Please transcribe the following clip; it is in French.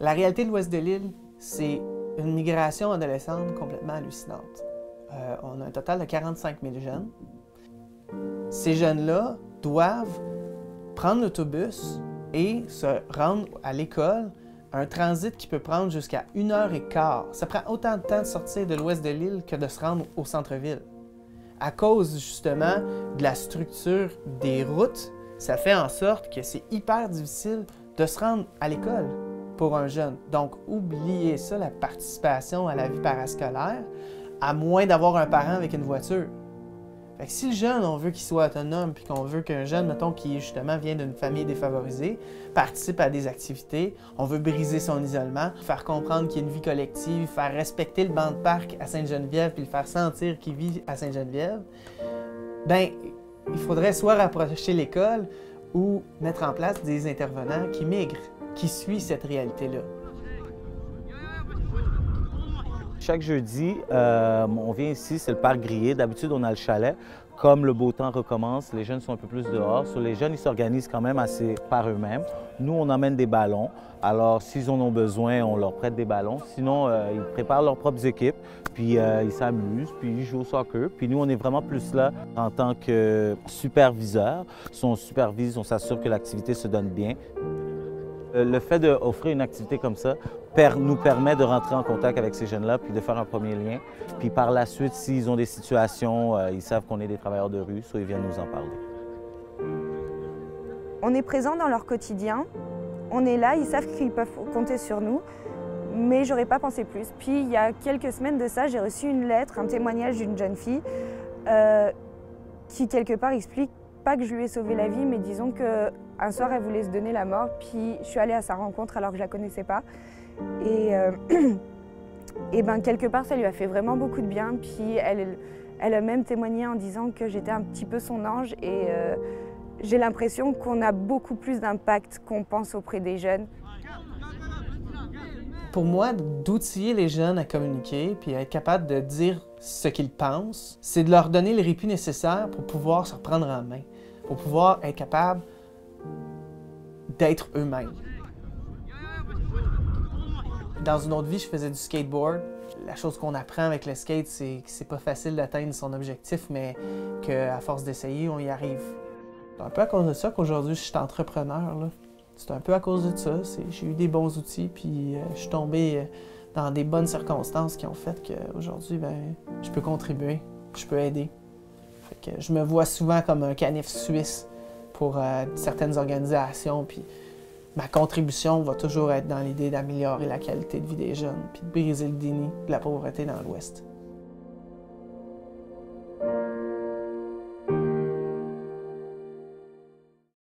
La réalité de l'ouest de l'île, c'est une migration adolescente complètement hallucinante. On a un total de 45 000 jeunes. Ces jeunes-là doivent prendre l'autobus et se rendre à l'école, un transit qui peut prendre jusqu'à 1h15. Ça prend autant de temps de sortir de l'ouest de l'île que de se rendre au centre-ville. À cause justement de la structure des routes, ça fait en sorte que c'est hyper difficile de se rendre à l'école pour un jeune. Donc, oubliez ça, la participation à la vie parascolaire, à moins d'avoir un parent avec une voiture. Fait que si le jeune, on veut qu'il soit autonome, puis qu'on veut qu'un jeune, mettons, qui justement vient d'une famille défavorisée, participe à des activités, on veut briser son isolement, faire comprendre qu'il y a une vie collective, faire respecter le banc de parc à Sainte-Geneviève, puis le faire sentir qu'il vit à Sainte-Geneviève, bien, il faudrait soit rapprocher l'école ou mettre en place des intervenants qui migrent, qui suivent cette réalité-là. Chaque jeudi, on vient ici, c'est le parc grillé. D'habitude, on a le chalet. Comme le beau temps recommence, les jeunes sont un peu plus dehors. Sur les jeunes, ils s'organisent quand même assez par eux-mêmes. Nous, on emmène des ballons. Alors, s'ils en ont besoin, on leur prête des ballons. Sinon, ils préparent leurs propres équipes, puis ils s'amusent, puis ils jouent au soccer. Puis nous, on est vraiment plus là en tant que superviseurs. Si on supervise, on s'assure que l'activité se donne bien. Le fait d'offrir une activité comme ça nous permet de rentrer en contact avec ces jeunes-là puis de faire un premier lien. Puis par la suite, s'ils ont des situations, ils savent qu'on est des travailleurs de rue, soit ils viennent nous en parler. On est présent dans leur quotidien, on est là, ils savent qu'ils peuvent compter sur nous, mais j'aurais pas pensé plus. Puis il y a quelques semaines de ça, j'ai reçu une lettre, un témoignage d'une jeune fille qui quelque part explique pas que je lui ai sauvé la vie, mais disons qu'un soir elle voulait se donner la mort, puis je suis allée à sa rencontre alors que je la connaissais pas. Et ben quelque part ça lui a fait vraiment beaucoup de bien, puis elle a même témoigné en disant que j'étais un petit peu son ange, et j'ai l'impression qu'on a beaucoup plus d'impact qu'on pense auprès des jeunes. Pour moi, d'outiller les jeunes à communiquer puis à être capable de dire ce qu'ils pensent, c'est de leur donner le répit nécessaire pour pouvoir se reprendre en main, pour pouvoir être capable d'être eux-mêmes. Dans une autre vie, je faisais du skateboard. La chose qu'on apprend avec le skate, c'est que c'est pas facile d'atteindre son objectif, mais qu'à force d'essayer, on y arrive. C'est un peu à cause de ça qu'aujourd'hui, je suis entrepreneur, là. C'est un peu à cause de ça. J'ai eu des bons outils, puis je suis tombé dans des bonnes circonstances qui ont fait qu'aujourd'hui, ben, je peux contribuer, je peux aider. Fait que je me vois souvent comme un canif suisse pour certaines organisations, puis ma contribution va toujours être dans l'idée d'améliorer la qualité de vie des jeunes, puis de briser le déni de la pauvreté dans l'Ouest.